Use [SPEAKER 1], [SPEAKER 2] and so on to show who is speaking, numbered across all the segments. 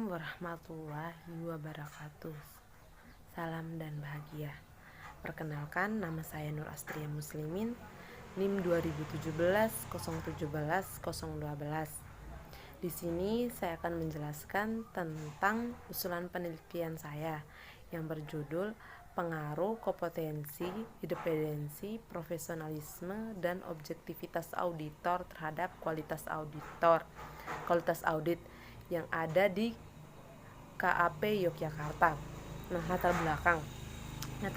[SPEAKER 1] warahmatullahi wabarakatuh. Salam dan bahagia. Perkenalkan, nama saya Nur Astria Muslimin, NIM 2017 017 012. Di sini saya akan menjelaskan tentang usulan penelitian saya yang berjudul pengaruh kompetensi, independensi, profesionalisme, dan objektivitas auditor terhadap kualitas audit yang ada di KAP Yogyakarta. Nah, latar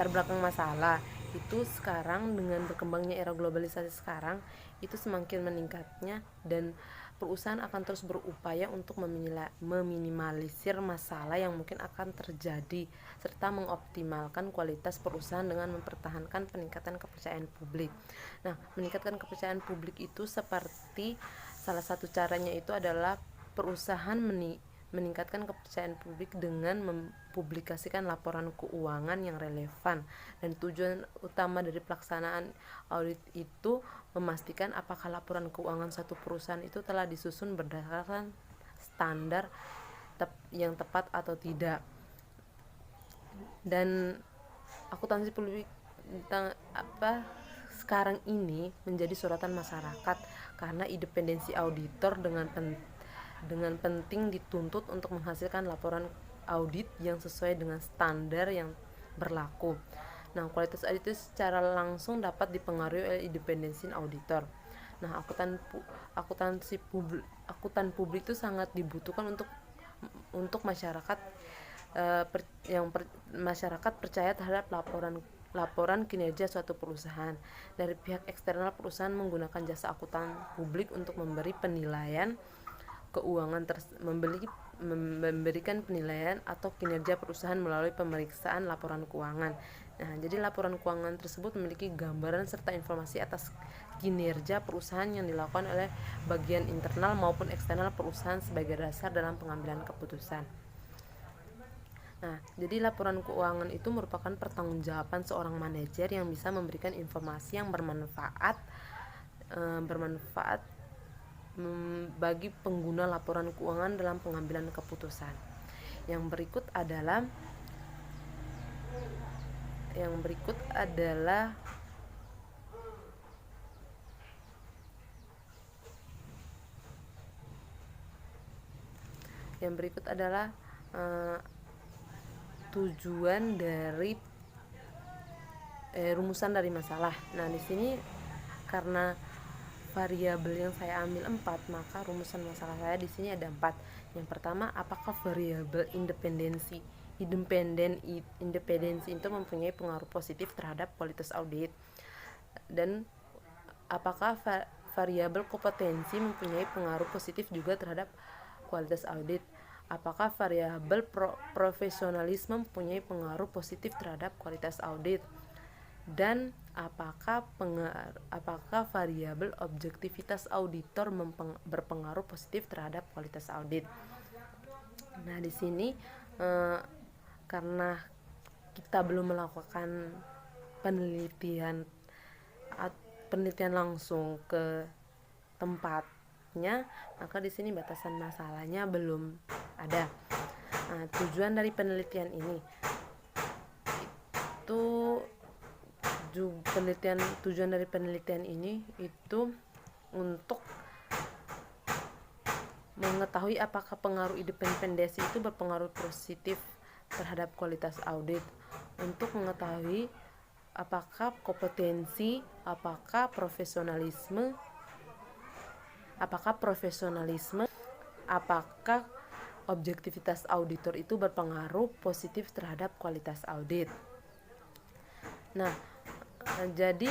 [SPEAKER 1] belakang masalah itu sekarang dengan berkembangnya era globalisasi sekarang itu semakin meningkatnya, dan perusahaan akan terus berupaya untuk meminimalisir masalah yang mungkin akan terjadi serta mengoptimalkan kualitas perusahaan dengan mempertahankan peningkatan kepercayaan publik. Nah, meningkatkan kepercayaan publik itu seperti salah satu caranya itu adalah perusahaan meningkatkan kepercayaan publik dengan mempublikasikan laporan keuangan yang relevan, dan tujuan utama dari pelaksanaan audit itu memastikan apakah laporan keuangan satu perusahaan itu telah disusun berdasarkan standar yang tepat atau tidak. Dan akuntansi publik sekarang ini menjadi sorotan masyarakat karena independensi auditor dengan penting dituntut untuk menghasilkan laporan audit yang sesuai dengan standar yang berlaku. Nah, kualitas audit itu secara langsung dapat dipengaruhi oleh independensi auditor. Nah, akuntan publik itu sangat dibutuhkan untuk masyarakat masyarakat percaya terhadap laporan kinerja suatu perusahaan. Dari pihak eksternal, perusahaan menggunakan jasa akuntan publik untuk memberi penilaian keuangan memberikan penilaian atau kinerja perusahaan melalui pemeriksaan laporan keuangan. Nah, jadi laporan keuangan tersebut memiliki gambaran serta informasi atas kinerja perusahaan yang dilakukan oleh bagian internal maupun eksternal perusahaan sebagai dasar dalam pengambilan keputusan. Nah, jadi laporan keuangan itu merupakan pertanggungjawaban seorang manajer yang bisa memberikan informasi yang bermanfaat bagi pengguna laporan keuangan dalam pengambilan keputusan. Yang berikut adalah tujuan dari rumusan dari masalah. Nah, di sini karena variabel yang saya ambil 4, maka rumusan masalah saya di sini ada 4. Yang pertama, apakah variabel independensi itu mempunyai pengaruh positif terhadap kualitas audit, dan apakah variabel kompetensi mempunyai pengaruh positif juga terhadap kualitas audit, apakah variabel profesionalisme mempunyai pengaruh positif terhadap kualitas audit, dan apakah variabel objektivitas auditor berpengaruh positif terhadap kualitas audit. Nah, di sini karena kita belum melakukan penelitian langsung ke tempatnya, maka di sini batasan masalahnya belum ada. Nah, tujuan dari penelitian ini itu untuk mengetahui apakah pengaruh independensi itu berpengaruh positif terhadap kualitas audit, untuk mengetahui apakah kompetensi, apakah profesionalisme, apakah objektivitas auditor itu berpengaruh positif terhadap kualitas audit. Nah, jadi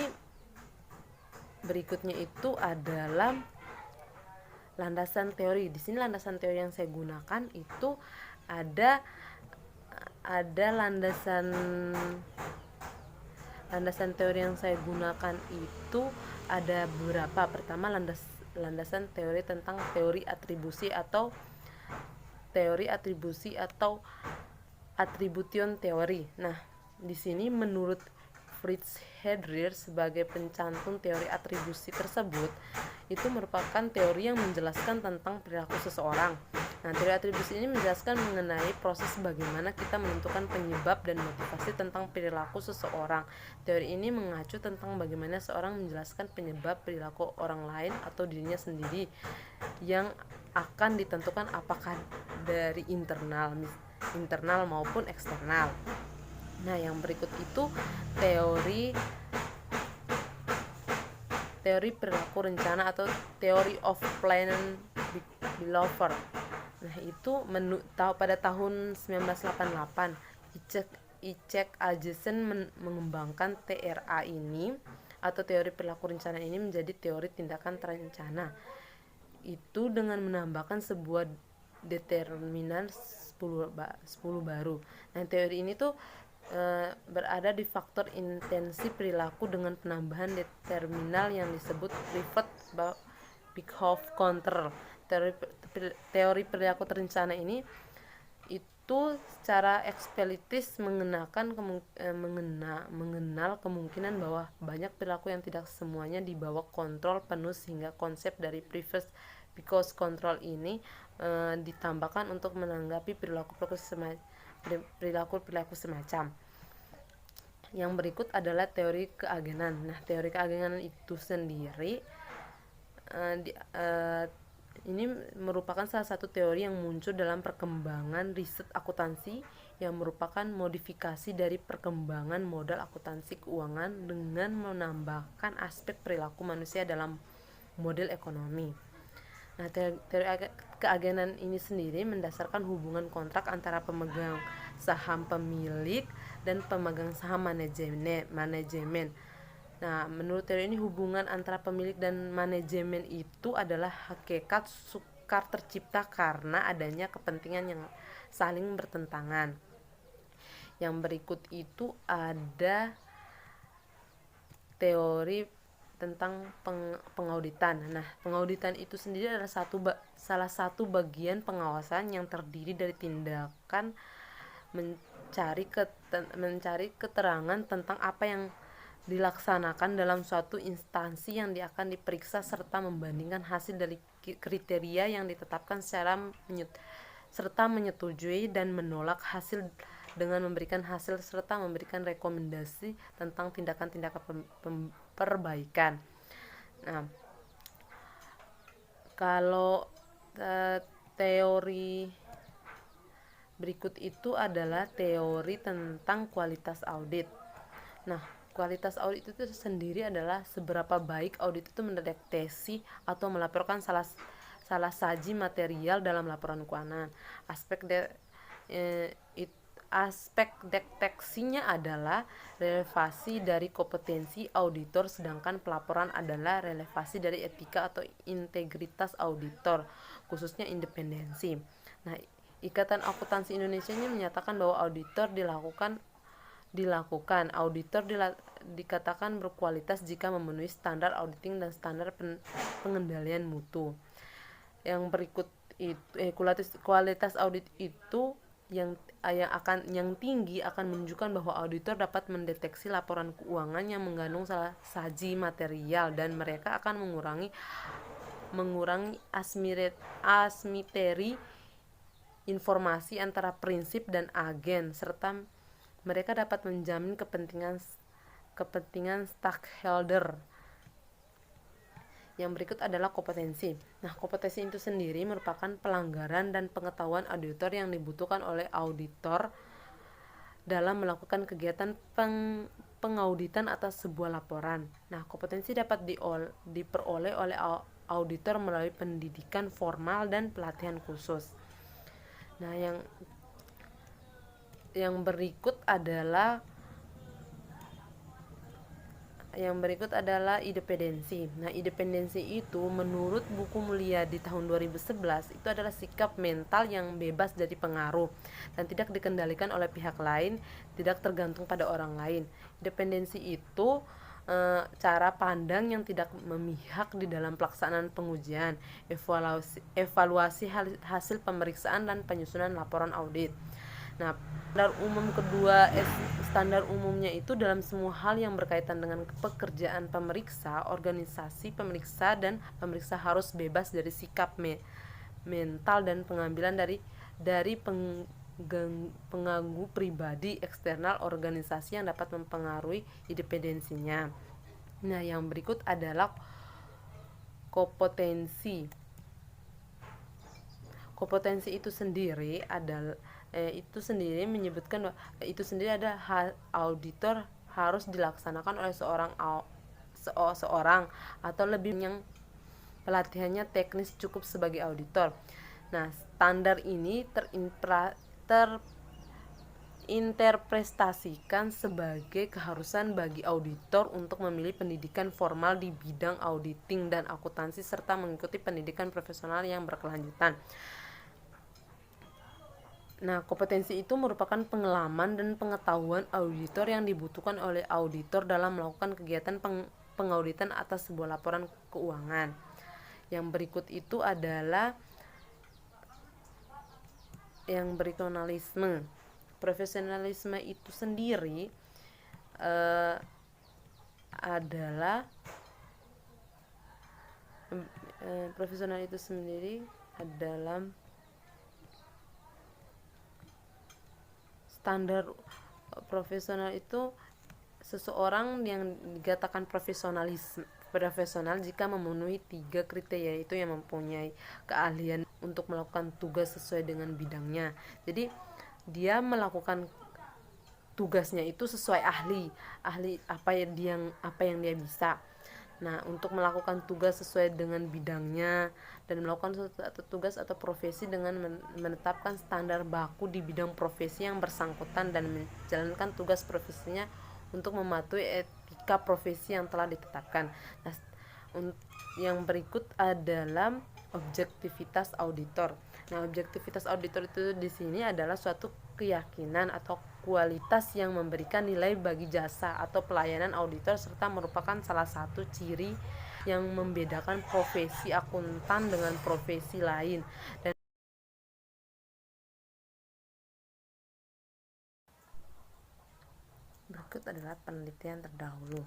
[SPEAKER 1] berikutnya itu adalah landasan teori. Di sini landasan teori yang saya gunakan itu ada landasan teori yang saya gunakan itu ada beberapa. Pertama, landasan teori tentang teori atribusi atau attribution teori. Nah, di sini menurut Fritz Heider sebagai pencantum teori atribusi tersebut, itu merupakan teori yang menjelaskan tentang perilaku seseorang Nah, teori atribusi ini menjelaskan mengenai proses bagaimana kita menentukan penyebab dan motivasi tentang perilaku seseorang. Teori ini mengacu tentang bagaimana seorang menjelaskan penyebab perilaku orang lain atau dirinya sendiri yang akan ditentukan apakah dari internal maupun eksternal. Nah, yang berikut itu teori perilaku rencana atau theory of planned behavior. Nah, itu pada tahun 1988 Icek Ajesen mengembangkan TRA ini atau teori perilaku rencana ini menjadi teori tindakan terencana. Itu dengan menambahkan sebuah determinan 10 baru. Nah, teori ini tuh berada di faktor intensi perilaku dengan penambahan determinal yang disebut private behavior control. Teori perilaku terencana ini itu secara eksplisit mengenal kemungkinan bahwa banyak perilaku yang tidak semuanya dibawa kontrol penuh, sehingga konsep dari private behavior control ini ditambahkan untuk menanggapi perilaku semacam. Yang berikut adalah teori keagenan. Nah, teori keagenan itu sendiri ini merupakan salah satu teori yang muncul dalam perkembangan riset akuntansi yang merupakan modifikasi dari perkembangan modal akuntansi keuangan dengan menambahkan aspek perilaku manusia dalam model ekonomi. Nah, teori keagenan ini sendiri mendasarkan hubungan kontrak antara pemegang saham pemilik dan pemegang saham manajemen. Nah, menurut teori ini hubungan antara pemilik dan manajemen itu adalah hakikat sukar tercipta karena adanya kepentingan yang saling bertentangan. Yang berikut itu ada teori tentang pengauditan. Nah, pengauditan itu sendiri adalah salah satu bagian pengawasan yang terdiri dari tindakan mencari keterangan tentang apa yang dilaksanakan dalam suatu instansi yang akan diperiksa serta membandingkan hasil dari kriteria yang ditetapkan serta menyetujui dan menolak hasil dengan memberikan hasil serta memberikan rekomendasi tentang tindakan-tindakan perbaikan. Nah, kalau teori berikut itu adalah teori tentang kualitas audit. Nah, kualitas audit itu sendiri adalah seberapa baik audit itu mendeteksi atau melaporkan salah saji material dalam laporan keuangan. Aspek deteksinya adalah relevasi dari kompetensi auditor, sedangkan pelaporan adalah relevasi dari etika atau integritas auditor, khususnya independensi. Nah, Ikatan Akuntansi Indonesia ini menyatakan bahwa auditor dikatakan berkualitas jika memenuhi standar auditing dan standar pengendalian mutu. Yang berikut itu kualitas audit itu yang tinggi akan menunjukkan bahwa auditor dapat mendeteksi laporan keuangan yang mengandung salah saji material dan mereka akan mengurangi asimetri informasi antara prinsip dan agen, serta mereka dapat menjamin kepentingan stakeholder. Yang berikut adalah kompetensi. Nah, kompetensi itu sendiri merupakan pelanggaran dan pengetahuan auditor yang dibutuhkan oleh auditor dalam melakukan kegiatan pengauditan atas sebuah laporan. Nah, kompetensi dapat diperoleh oleh auditor melalui pendidikan formal dan pelatihan khusus. Nah, yang berikut adalah independensi. Nah, independensi itu menurut buku mulia di tahun 2011 itu adalah sikap mental yang bebas dari pengaruh dan tidak dikendalikan oleh pihak lain, tidak tergantung pada orang lain. Independensi itu cara pandang yang tidak memihak di dalam pelaksanaan pengujian, evaluasi hasil pemeriksaan dan penyusunan laporan audit. Nah, standar umumnya itu dalam semua hal yang berkaitan dengan pekerjaan pemeriksa, organisasi pemeriksa dan pemeriksa harus bebas dari sikap mental dan pengambilan dari pengganggu pribadi eksternal organisasi yang dapat mempengaruhi independensinya. Nah, yang berikut adalah kompetensi. Kompetensi itu sendiri menyebutkan itu sendiri ada auditor harus dilaksanakan oleh seorang atau lebih yang pelatihannya teknis cukup sebagai auditor. Nah, standar ini terinterpretasikan sebagai keharusan bagi auditor untuk memilih pendidikan formal di bidang auditing dan akuntansi serta mengikuti pendidikan profesional yang berkelanjutan. Nah, kompetensi itu merupakan pengalaman dan pengetahuan auditor yang dibutuhkan oleh auditor dalam melakukan kegiatan pengauditan atas sebuah laporan keuangan. Yang berikut itu adalah yang profesionalisme. Profesionalisme itu sendiri adalah standar profesional itu seseorang yang dikatakan profesional jika memenuhi 3 kriteria, yaitu yang mempunyai keahlian untuk melakukan tugas sesuai dengan bidangnya. Jadi dia melakukan tugasnya itu sesuai ahli apa yang dia bisa. Nah, untuk melakukan tugas sesuai dengan bidangnya dan melakukan suatu tugas atau profesi dengan menetapkan standar baku di bidang profesi yang bersangkutan dan menjalankan tugas profesinya untuk mematuhi etika profesi yang telah ditetapkan. Nah, yang berikut adalah objektivitas auditor. Nah, objektivitas auditor itu di sini adalah suatu keyakinan atau kualitas yang memberikan nilai bagi jasa atau pelayanan auditor serta merupakan salah satu ciri yang membedakan profesi akuntan dengan profesi lain. Dan berikut adalah penelitian terdahulu.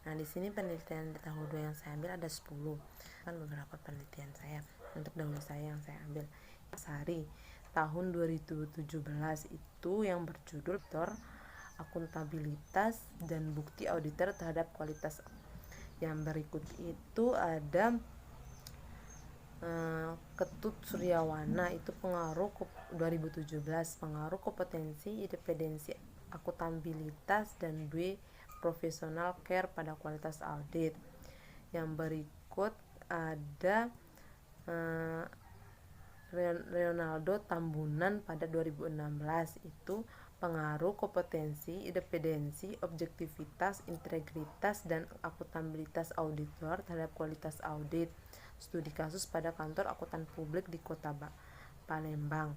[SPEAKER 1] Nah, di sini penelitian terdahulu yang saya ambil ada 10. Kan beberapa penelitian saya. Untuk dahulu saya yang saya ambil Sari tahun 2017 itu yang berjudul Akuntabilitas dan Bukti Auditor Terhadap Kualitas. Yang berikut itu ada Ketut Suryawana, itu pengaruh 2017, pengaruh kompetensi, independensi, akuntabilitas dan professional care pada kualitas audit. Yang berikut ada Leonardo Tambunan pada 2016, itu pengaruh kompetensi, independensi, objektivitas, integritas dan akuntabilitas auditor terhadap kualitas audit. Studi kasus pada kantor akuntan publik di Kota Palembang.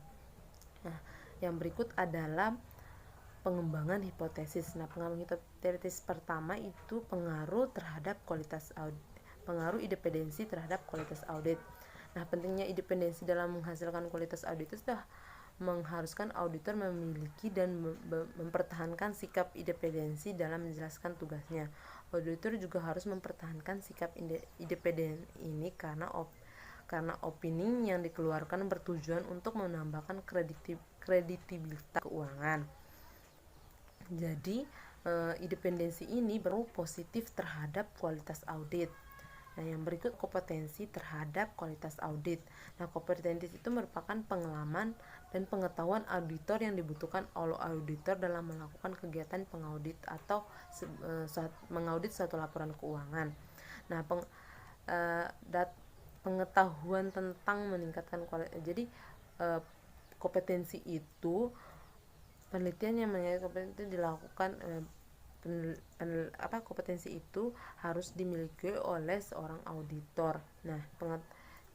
[SPEAKER 1] Nah, yang berikut adalah pengembangan hipotesis. Nah, pengembangan hipotesis pertama itu pengaruh terhadap kualitas audit, pengaruh independensi terhadap kualitas audit. Nah, pentingnya independensi dalam menghasilkan kualitas audit itu sudah mengharuskan auditor memiliki dan mempertahankan sikap independensi dalam menjelaskan tugasnya. Auditor juga harus mempertahankan sikap independen ini karena opini yang dikeluarkan bertujuan untuk menambahkan kredibilitas keuangan. Jadi, independensi ini berpengaruh positif terhadap kualitas audit. Nah, yang berikut kompetensi terhadap kualitas audit. Nah, kompetensi itu merupakan pengalaman dan pengetahuan auditor yang dibutuhkan oleh auditor dalam melakukan kegiatan pengaudit atau mengaudit suatu laporan keuangan. Nah, pengetahuan tentang meningkatkan kualitas. Jadi, kompetensi itu penelitian yang mengenai kompetensi dilakukan kompetensi itu harus dimiliki oleh seorang auditor. Nah,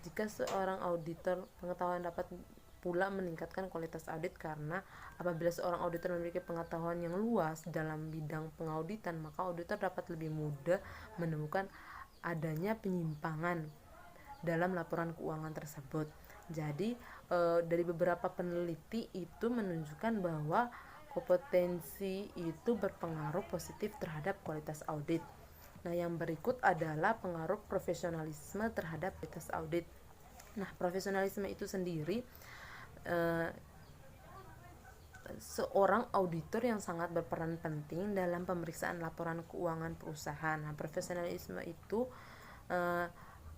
[SPEAKER 1] jika seorang auditor pengetahuan dapat pula meningkatkan kualitas audit, karena apabila seorang auditor memiliki pengetahuan yang luas dalam bidang pengauditan, maka auditor dapat lebih mudah menemukan adanya penyimpangan dalam laporan keuangan tersebut. Jadi, dari beberapa peneliti itu menunjukkan bahwa kompetensi itu berpengaruh positif terhadap kualitas audit. Nah, yang berikut adalah pengaruh profesionalisme terhadap kualitas audit. Nah, profesionalisme itu sendiri seorang auditor yang sangat berperan penting dalam pemeriksaan laporan keuangan perusahaan. Nah, profesionalisme itu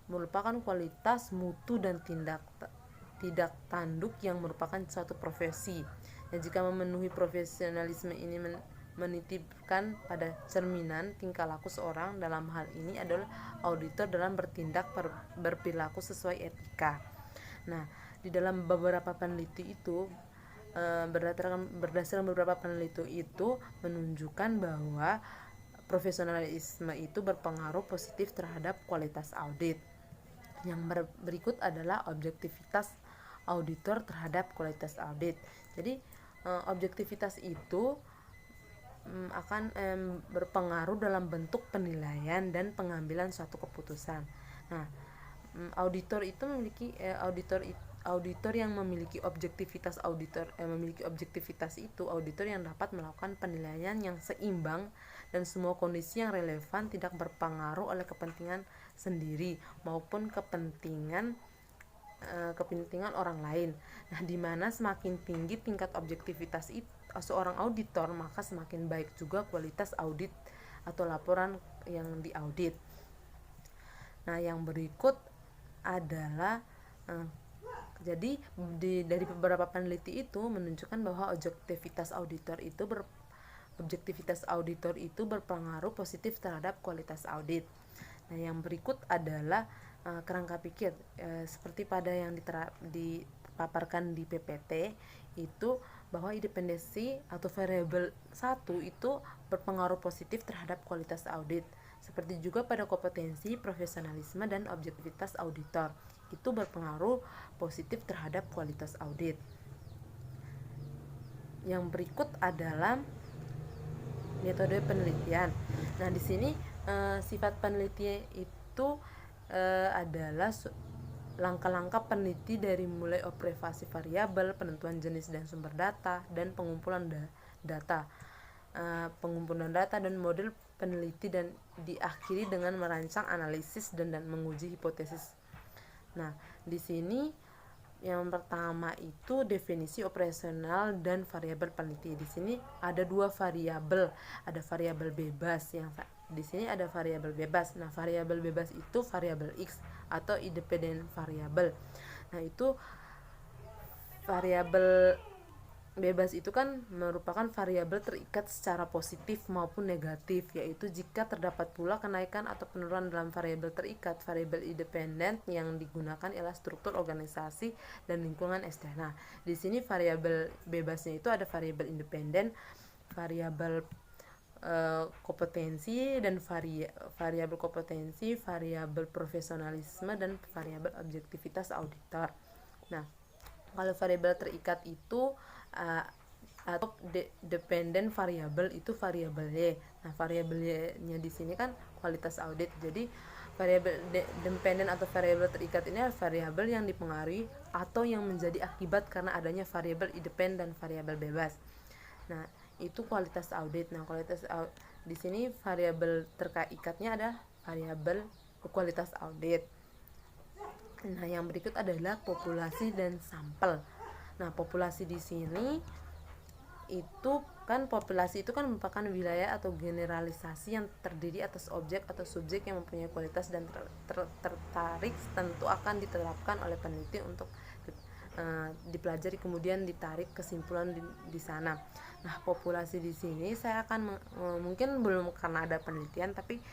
[SPEAKER 1] merupakan kualitas, mutu, dan tidak tanduk yang merupakan suatu profesi. Dan jika memenuhi profesionalisme ini menitipkan pada cerminan tingkah laku seorang, dalam hal ini adalah auditor dalam bertindak berperilaku sesuai etika. Nah, di dalam beberapa peneliti itu berdasarkan beberapa peneliti itu menunjukkan bahwa profesionalisme itu berpengaruh positif terhadap kualitas audit. Yang berikut adalah objektivitas auditor terhadap kualitas audit. Jadi objektivitas itu akan berpengaruh dalam bentuk penilaian dan pengambilan suatu keputusan. Nah, auditor itu memiliki auditor yang memiliki objektivitas itu auditor yang dapat melakukan penilaian yang seimbang dan semua kondisi yang relevan tidak berpengaruh oleh kepentingan sendiri maupun kepentingan orang lain. Nah, di mana semakin tinggi tingkat objektivitas seorang auditor, maka semakin baik juga kualitas audit atau laporan yang diaudit. Nah, yang berikut adalah jadi dari beberapa peneliti itu menunjukkan bahwa objektivitas auditor itu berpengaruh positif terhadap kualitas audit. Nah, yang berikut adalah kerangka pikir seperti pada yang dipaparkan di PPT itu, bahwa independensi atau variabel 1 itu berpengaruh positif terhadap kualitas audit. Seperti juga pada kompetensi, profesionalisme, dan objektivitas auditor itu berpengaruh positif terhadap kualitas audit. Yang berikut adalah metode penelitian. Nah, di sini sifat penelitian itu adalah langkah-langkah peneliti dari mulai observasi variabel, penentuan jenis dan sumber data, dan pengumpulan data dan model peneliti, dan diakhiri dengan merancang analisis dan menguji hipotesis. Nah, di sini yang pertama itu definisi operasional dan variabel peneliti. Di sini ada dua variabel, ada variabel bebas. Yang di sini ada variabel bebas. Nah, variabel bebas itu variabel X atau independent variable. Nah, itu variabel bebas itu kan merupakan variabel terikat secara positif maupun negatif, yaitu jika terdapat pula kenaikan atau penurunan dalam variabel terikat. Variabel independen yang digunakan ialah struktur organisasi dan lingkungan eksternal. Di sini variabel bebasnya itu ada variabel independen, variabel kompetensi dan variabel kompetensi, variabel profesionalisme, dan variabel objektivitas auditor. Nah, kalau variabel terikat itu atau dependent variable itu variabel Y. Nah, variabelnya di sini kan kualitas audit. Jadi variabel dependent atau variabel terikat ini adalah variabel yang dipengaruhi atau yang menjadi akibat karena adanya variabel independen dan variabel bebas. Nah, itu kualitas audit. Nah, di sini variabel terikatnya ada variabel kualitas audit. Nah, yang berikut adalah populasi dan sampel. Nah, populasi di sini itu kan merupakan wilayah atau generalisasi yang terdiri atas objek atau subjek yang mempunyai kualitas dan tertarik tentu akan diterapkan oleh peneliti untuk dipelajari kemudian ditarik kesimpulan di sana. Nah, populasi di sini saya akan mungkin belum karena ada penelitian, tapi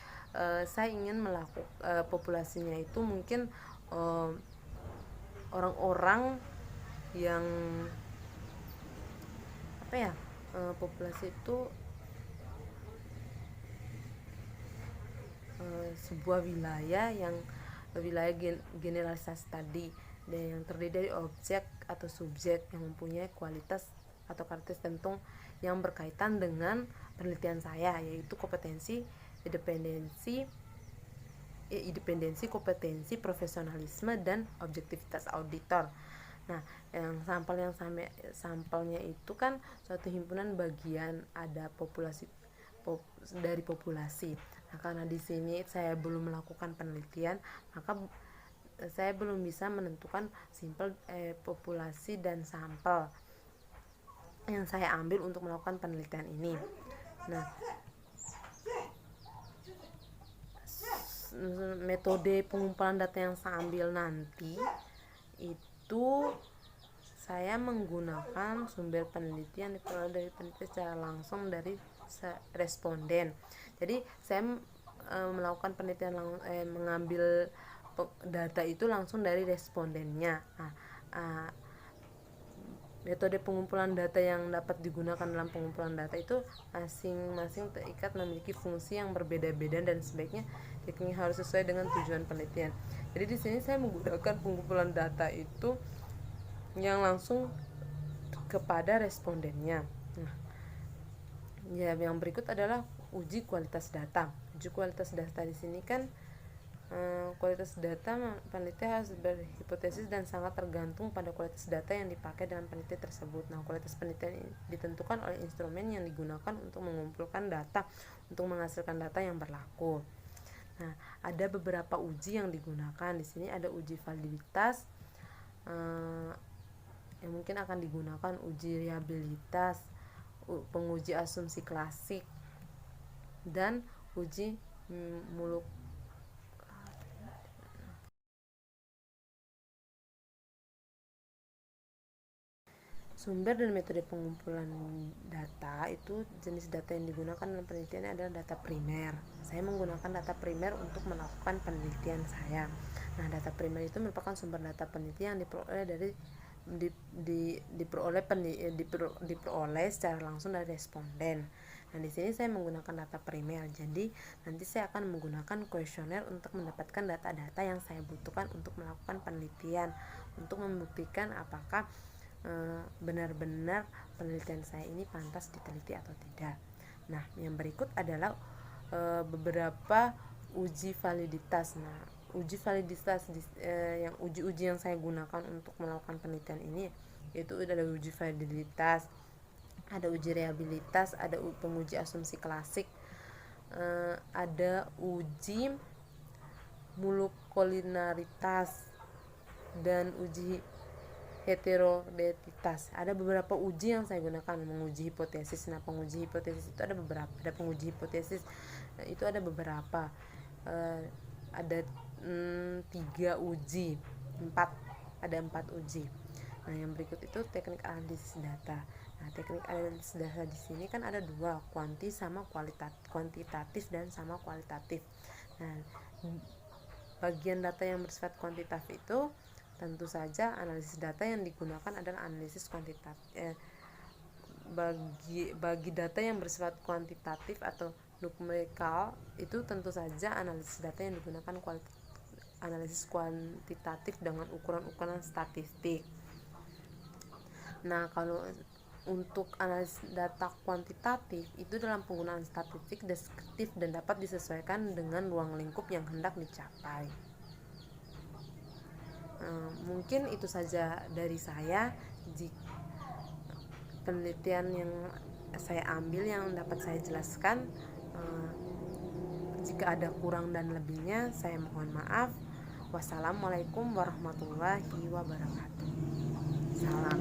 [SPEAKER 1] saya ingin melakukan populasinya itu mungkin orang-orang yang populasi itu sebuah wilayah generalisasi tadi, dan yang terdiri dari objek atau subjek yang mempunyai kualitas atau karakteristik tertentu yang berkaitan dengan penelitian saya, yaitu kompetensi, independensi, kompetensi, profesionalisme, dan objektivitas auditor. Nah, sampelnya itu kan suatu himpunan bagian ada dari populasi. Nah, karena di sini saya belum melakukan penelitian, maka saya belum bisa menentukan populasi dan sampel yang saya ambil untuk melakukan penelitian ini. Nah, metode pengumpulan data yang saya ambil nanti itu saya menggunakan sumber penelitian diperoleh dari penelitian secara langsung dari responden. Jadi saya melakukan penelitian mengambil data itu langsung dari respondennya. Metode pengumpulan data yang dapat digunakan dalam pengumpulan data itu masing-masing terikat memiliki fungsi yang berbeda-beda dan sebaiknya tekniknya harus sesuai dengan tujuan penelitian. Jadi di sini saya menggunakan pengumpulan data itu yang langsung kepada respondennya. Nah, ya yang berikut adalah uji kualitas data. Uji kualitas data di sini kan kualitas data penelitian harus berhipotesis dan sangat tergantung pada kualitas data yang dipakai dalam penelitian tersebut. Nah, kualitas penelitian ini ditentukan oleh instrumen yang digunakan untuk mengumpulkan data untuk menghasilkan data yang berlaku. Nah, ada beberapa uji yang digunakan. Di sini ada uji validitas yang mungkin akan digunakan, uji reliabilitas, penguji asumsi klasik, dan uji muluk. Sumber dan metode pengumpulan data itu, jenis data yang digunakan dalam penelitian adalah data primer. Saya menggunakan data primer untuk melakukan penelitian saya. Nah, data primer itu merupakan sumber data penelitian yang diperoleh secara langsung dari responden. Nah, di sini saya menggunakan data primer. Jadi, nanti saya akan menggunakan kuesioner untuk mendapatkan data-data yang saya butuhkan untuk melakukan penelitian, untuk membuktikan apakah benar-benar penelitian saya ini pantas diteliti atau tidak. Nah, yang berikut adalah beberapa uji validitas. Nah, uji validitas yang uji-uji yang saya gunakan untuk melakukan penelitian ini yaitu ada uji validitas, ada uji reliabilitas, ada penguji asumsi klasik, ada uji molekulinaritas, dan uji heterogeneititas. Ada beberapa uji yang saya gunakan menguji hipotesis. Nah, penguji hipotesis itu ada beberapa. Ada penguji hipotesis, nah, itu ada beberapa. Ada 3 uji, 4 ada 4 uji. Nah, yang berikut itu teknik analisis data. Nah, teknik analisis data di sini kan ada 2, kuantitatif dan sama kualitatif. Nah, bagian data yang bersifat kuantitatif itu tentu saja analisis data yang digunakan adalah analisis kuantitatif. Bagi data yang bersifat kuantitatif atau numerikal itu tentu saja analisis data yang digunakan analisis kuantitatif dengan ukuran-ukuran statistik. Nah, kalau untuk analisis data kuantitatif itu dalam penggunaan statistik deskriptif dan dapat disesuaikan dengan ruang lingkup yang hendak dicapai. Mungkin itu saja dari saya. Jika penelitian yang saya ambil yang dapat saya jelaskan, jika ada kurang dan lebihnya saya mohon maaf. Wassalamualaikum warahmatullahi wabarakatuh. Salam.